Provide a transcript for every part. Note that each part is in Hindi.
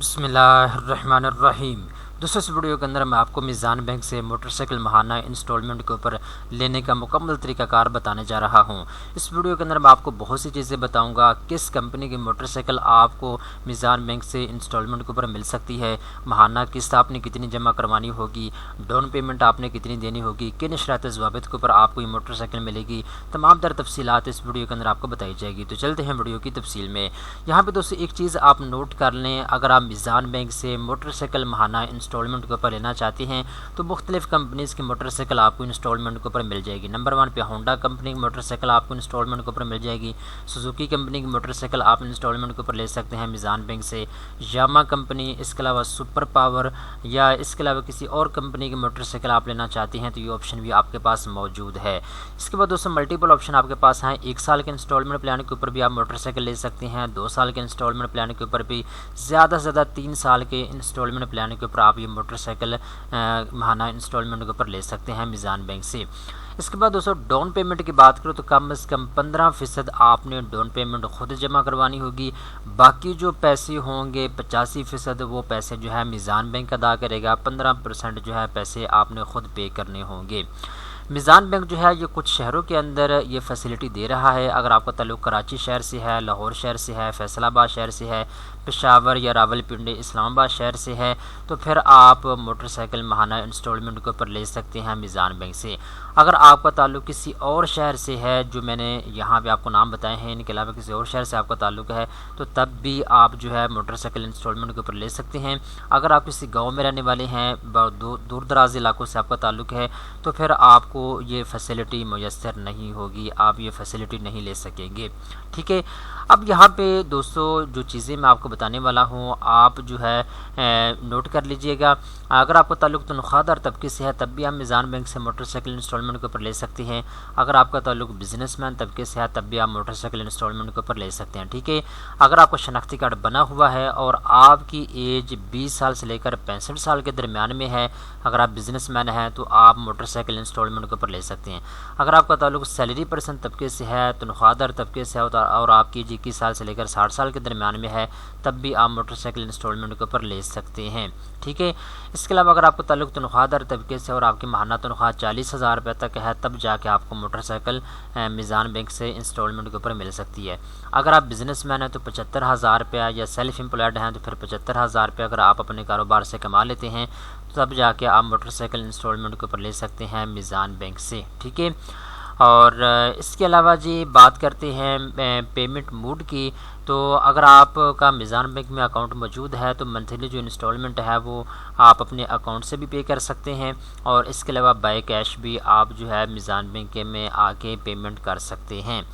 बिस्मिल्लाहिर्रहमानिर्रहीम। दोस्तों, इस वीडियो के अंदर मैं आपको मीज़ान बैंक से मोटरसाइकिल माहाना इंस्टॉलमेंट के ऊपर लेने का मुकम्मल तरीक़ाकार बताने जा रहा हूं। इस वीडियो के अंदर मैं आपको बहुत सी चीज़ें बताऊंगा। किस कंपनी की मोटरसाइकिल आपको मीज़ान बैंक से इंस्टॉलमेंट के ऊपर मिल सकती है, माहाना किस्त आपने कितनी जमा करवानी होगी, डाउन पेमेंट आपने कितनी देनी होगी, किन शरात ज़वाबित के ऊपर आपको ये मोटरसाइकिल मिलेगी, तमाम तर तफसीलात इस वीडियो के अंदर आपको बताई जाएगी। तो चलते हैं वीडियो की तफसील में। यहाँ पर दोस्तों एक चीज़ आप नोट कर लें, अगर आप मीज़ान बैंक से मोटरसाइकिल माहाना इंस्टॉलमेंट के ऊपर लेना चाहते हैं तो मुख्तलिफ कंपनीज़ की मोटरसाइकिल आपको इंस्टॉलमेंट के ऊपर मिल जाएगी। नंबर 1 पे होंडा कंपनी की मोटरसाइकिल आपको इंस्टॉलमेंट के ऊपर मिल जाएगी। सुजुकी कंपनी की मोटरसाइकिल आप इंस्टॉलमेंट के ऊपर ले सकते हैं मीज़ान बैंक से। यामा कंपनी, इसके अलावा सुपर पावर या इसके अलावा किसी और कंपनी की मोटरसाइकिल आप लेना चाहते हैं तो ये ऑप्शन भी आपके पास मौजूद है। इसके बाद दोस्तों मल्टीपल ऑप्शन आपके पास हैं। 1 साल के इंस्टॉलमेंट प्लान के ऊपर भी आप मोटरसाइकिल ले सकते हैं। 2 साल के इंस्टॉलमेंट प्लान के ऊपर भी, ज़्यादा से ज़्यादा 3 साल के इंस्टॉलमेंट प्लान के ऊपर आप ये मोटरसाइकिल माहाना इंस्टॉलमेंट के ऊपर ले सकते हैं मीज़ान बैंक से। इसके बाद दोस्तों डाउन पेमेंट की बात करो तो कम से कम 15% आपने डाउन पेमेंट खुद जमा करवानी होगी। बाकी जो पैसे होंगे 85% वो पैसे जो है मीज़ान बैंक अदा करेगा। 15% जो है पैसे आपने खुद पे करने होंगे। मीज़ान बैंक जो है ये कुछ शहरों के अंदर ये फैसिलिटी दे रहा है। अगर आपका ताल्लुक़ कराची शहर से है, लाहौर शहर से है, फैसलाबाद शहर से है, पेशावर या रावलपिंडी इस्लामाबाद शहर से है तो फिर आप मोटरसाइकिल माहाना इंस्टॉलमेंट के ऊपर ले सकते हैं मीज़ान बैंक से। अगर आपका ताल्लुक़ किसी और शहर से है, जो मैंने यहाँ पे आपको नाम बताए हैं, इनके अलावा किसी और शहर से आपका ताल्लुक़ है तो तब भी आप जो है मोटरसाइकिल इंस्टॉलमेंट के ऊपर ले सकते हैं। अगर आप किसी गाँव में रहने वाले हैं, दूर दराज इलाकों से आपका ताल्लुक़ है तो फिर आपको ये फैसिलिटी मुयस्सर नहीं होगी, आप ये फैसिलिटी नहीं ले सकेंगे। ठीक है। अब यहाँ पे दोस्तों जो चीज़ें मैं आपको बताने वाला हूँ आप जो है नोट कर लीजिएगा। अगर आपका ताल्लुक़ तनख्वाहदार तबके से है तब भी आप मीज़ान बैंक से मोटरसाइकिल इंस्टॉलमेंट के ऊपर ले सकते हैं। अगर आपका ताल्लुक़ बिजनेसमैन तबके से है तब भी आप मोटरसाइकिल इंस्टॉलमेंट के ऊपर ले सकते हैं। ठीक है। अगर आपका शनाख्ती कार्ड बना हुआ है और आपकी एज 20 साल से लेकर 65 साल के दरमियान में है, अगर आप बिजनेसमैन हैं तो आप मोटरसाइकिल इंस्टॉलमेंट के ऊपर ले सकते हैं। अगर आपका ताल्लुक़ सैलरी पर्सन तबके से है, तनख्वाहदार तबके से है और आपकी एज 21 साल से लेकर 60 साल के दरमियान में है तब भी आप मोटरसाइकिल इंस्टॉलमेंट के ऊपर ले सकते हैं। ठीक है। इसके अलावा अगर आपको ताल्लुक़ तनख्वाहदार तबके से और आपकी माहाना तनख्वाह 40,000 रुपये तक है तब जाके आपको मोटरसाइकिल मीज़ान बैंक से इंस्टॉलमेंट के ऊपर मिल सकती है। अगर आप बिजनेसमैन हैं तो 75,000 रुपया या सेल्फ एम्प्लॉयड हैं तो फिर 75,000 रुपये अगर आप अपने कारोबार से कमा लेते हैं तब जाके आप मोटरसाइकिल इंस्टॉलमेंट के ऊपर ले सकते हैं मीज़ान बैंक से। ठीक है। और इसके अलावा जी बात करते हैं पेमेंट मोड की, तो अगर आपका मीज़ान बैंक में अकाउंट मौजूद है तो मंथली जो इंस्टॉलमेंट है वो आप अपने अकाउंट से भी पे कर सकते हैं और इसके अलावा बाय कैश भी आप जो है मीज़ान बैंक में आके पेमेंट कर सकते हैं।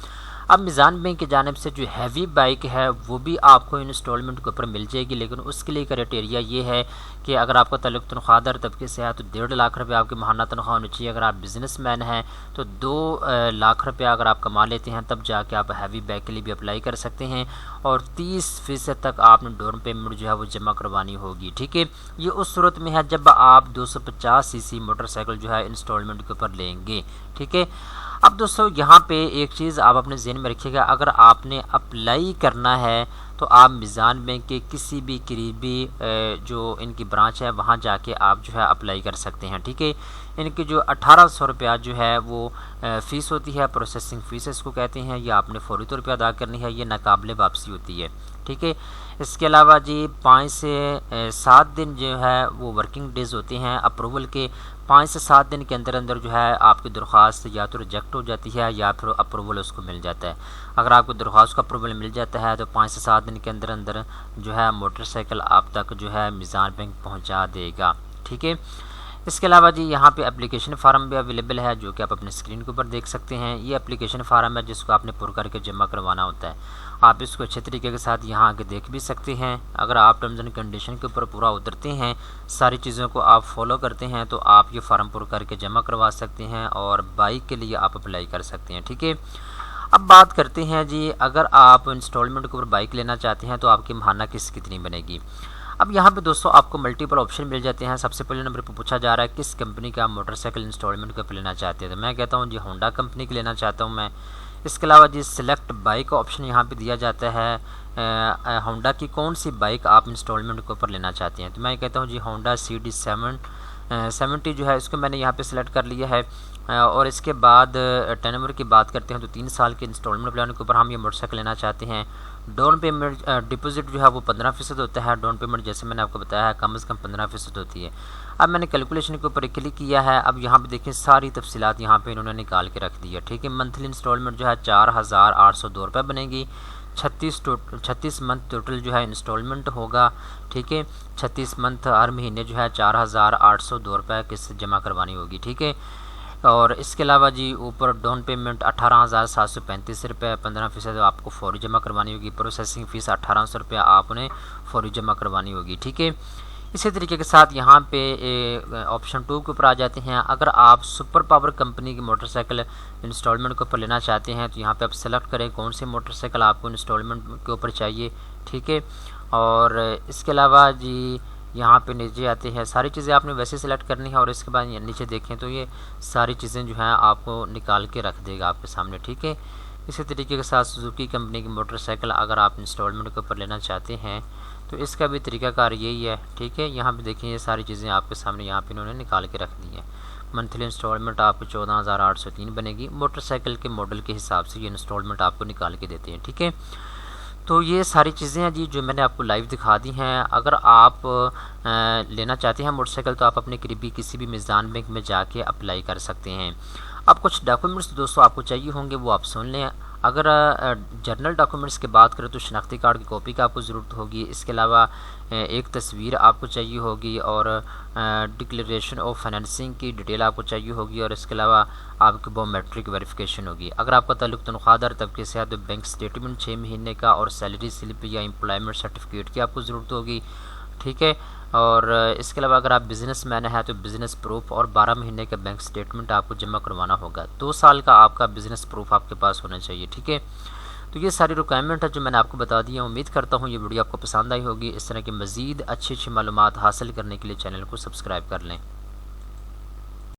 अब मीज़ान बैंक की जानिब से जो हैवी बाइक है वो भी आपको इंस्टॉलमेंट के ऊपर मिल जाएगी, लेकिन उसके लिए क्राइटेरिया ये है कि अगर आपका ताल्लुक़ तनख्वाहदार तबके से है तो 1.5 लाख रुपये आपकी माहाना तनख्वाह होनी चाहिए। अगर आप बिजनेसमैन हैं तो 2 लाख रुपया अगर आप कमा लेते हैं तब जाके आप हैवी बाइक के लिए भी अप्लाई कर सकते हैं और 30% तक आपने डाउन पेमेंट जो है वो जमा करवानी होगी। ठीक है। ये उस सूरत में है जब आप 250 सीसी मोटरसाइकिल जो है इंस्टॉलमेंट के ऊपर लेंगे। ठीक है। अब दोस्तों यहाँ पे एक चीज़ आप अपने ज़हन में रखिएगा, अगर आपने अप्लाई करना है तो आप मीज़ान बैंक के किसी भी करीबी जो इनकी ब्रांच है वहाँ जाके आप जो है अप्लाई कर सकते हैं। ठीक है। इनकी जो 1800 रुपया जो है वो फ़ीस होती है, प्रोसेसिंग फ़ीस इसको कहते हैं, ये आपने फौरी तौर पे अदा करनी है, ये नाकाबिले वापसी होती है। ठीक है। इसके अलावा जी 5 से 7 दिन जो है वो वर्किंग डेज़ होते हैं अप्रूवल के। 5 से 7 दिन के अंदर अंदर जो है आपकी दरख्वास्त या तो रिजेक्ट हो जाती है या फिर अप्रूवल उसको मिल जाता है। अगर आपको दरख्वास्त का अप्रूवल मिल जाता है तो 5 से 7 दिन के अंदर अंदर जो है मोटरसाइकिल आप तक जो है मीज़ान बैंक पहुंचा देगा। ठीक है। इसके अलावा जी यहाँ पे एप्लीकेशन फार्म भी अवेलेबल है जो कि आप अपने स्क्रीन के ऊपर देख सकते हैं। ये एप्लीकेशन फार्म है जिसको आपने पुर करके जमा करवाना होता है। आप इसको अच्छे तरीके के साथ यहाँ आके देख भी सकते हैं। अगर आप टर्म्स एंड कंडीशन के ऊपर पूरा उतरते हैं, सारी चीज़ों को आप फॉलो करते हैं तो आप ये फार्म पुर करके जमा करवा सकते हैं और बाइक के लिए आप अप्लाई कर सकते हैं। ठीक है। अब बात करते हैं जी, अगर आप इंस्टॉलमेंट के ऊपर बाइक लेना चाहते हैं तो आपकी माहाना किस्त कितनी बनेगी। अब यहाँ पे दोस्तों आपको मल्टीपल ऑप्शन मिल जाते हैं। सबसे पहले नंबर पर पूछा जा रहा है किस कंपनी का मोटरसाइकिल इंस्टॉलमेंट के ऊपर लेना चाहते हैं, तो मैं कहता हूँ जी होंडा कंपनी की लेना चाहता हूँ मैं। इसके अलावा जी सिलेक्ट बाइक ऑप्शन यहाँ पे दिया जाता है। होंडा की कौन सी बाइक आप इंस्टॉलमेंट के ऊपर लेना चाहते हैं, तो मैं कहता हूँ जी होंडा CD70 जो है इसको मैंने यहाँ पे सिलेक्ट कर लिया है। और इसके बाद टेन्योर की बात करते हैं तो 3 साल के इंस्टॉलमेंट प्लान के ऊपर हम ये मोटरसाइकिल लेना चाहते हैं। डाउन पेमेंट डिपॉजिट जो है वो 15% होता है। डाउन पेमेंट जैसे मैंने आपको बताया है कम से कम 15% होती है। अब मैंने कैलकुलेशन के ऊपर क्लिक किया है। अब यहाँ पे देखें सारी तफसीलात यहाँ पे इन्होंने निकाल के रख दी है, ठीक है। मंथली इंस्टॉलमेंट जो है 4802 रुपये बनेगी। 36 मंथ टोटल जो है इंस्टॉलमेंट होगा, ठीक है। 36 मंथ हर महीने जो है 4802 रुपये किस्त जमा करवानी होगी, ठीक है। और इसके अलावा जी ऊपर डाउन पेमेंट 18,735 रुपये, 15% आपको फौरी जमा करवानी होगी। प्रोसेसिंग फ़ीस 1800 रुपये आपने फौरी जमा करवानी होगी, ठीक है। इसी तरीके के साथ यहाँ पे ऑप्शन 2 के ऊपर आ जाते हैं। अगर आप सुपर पावर कंपनी की मोटरसाइकिल इंस्टॉलमेंट के ऊपर लेना चाहते हैं तो यहाँ पे आप सेलेक्ट करें कौन सी मोटरसाइकिल आपको इंस्टॉलमेंट के ऊपर चाहिए, ठीक है। और इसके अलावा जी यहाँ पे नीचे आते हैं, सारी चीज़ें आपने वैसे सेलेक्ट करनी है। और इसके बाद नीचे देखें तो ये सारी चीज़ें जो हैं आपको निकाल के रख देगा आपके सामने, ठीक है। इसी तरीके के साथ सुजुकी कंपनी की मोटरसाइकिल अगर आप इंस्टॉलमेंट के ऊपर लेना चाहते हैं तो इसका भी तरीकाकार यही है, ठीक है। यहाँ पे देखें ये सारी चीज़ें आपके सामने यहाँ पे इन्होंने निकाल के रख दी हैं। मंथली इंस्टॉलमेंट आपको 14,803 बनेगी। मोटरसाइकिल के मॉडल के हिसाब से ये इंस्टॉलमेंट आपको निकाल के देते हैं, ठीक है। तो ये सारी चीज़ें हैं जी जो मैंने आपको लाइव दिखा दी हैं। अगर आप लेना चाहते हैं मोटरसाइकिल तो आप अपने करीबी किसी भी मीज़ान बैंक में जाके अप्लाई कर सकते हैं। अब कुछ डॉक्यूमेंट्स दोस्तों आपको चाहिए होंगे वो आप सुन लें। अगर जर्नल डॉक्यूमेंट्स की बात करें तो शनाख्ती कार्ड की कॉपी की आपको ज़रूरत होगी। इसके अलावा एक तस्वीर आपको चाहिए होगी और डिक्लेरेशन ऑफ फाइनेंसिंग की डिटेल आपको चाहिए होगी। और इसके अलावा आपकी बायोमेट्रिक वेरिफिकेशन होगी। अगर आपका ताल्लुक तनख्वाहदार तबके से है तो बैंक स्टेटमेंट 6 महीने का और सैलरी स्लिप या एम्प्लॉयमेंट सर्टिफिकेट की आपको ज़रूरत होगी, ठीक है। और इसके अलावा अगर आप बिज़नेस मैन है तो बिज़नेस प्रूफ और 12 महीने का बैंक स्टेटमेंट आपको जमा करवाना होगा। 2 साल का आपका बिज़नेस प्रूफ आपके पास होना चाहिए, ठीक है। तो ये सारी रिक्वायरमेंट है जो मैंने आपको बता दी है। उम्मीद करता हूँ ये वीडियो आपको पसंद आई होगी। इस तरह की मज़ीद अच्छी मालूमात हासिल करने के लिए चैनल को सब्सक्राइब कर लें।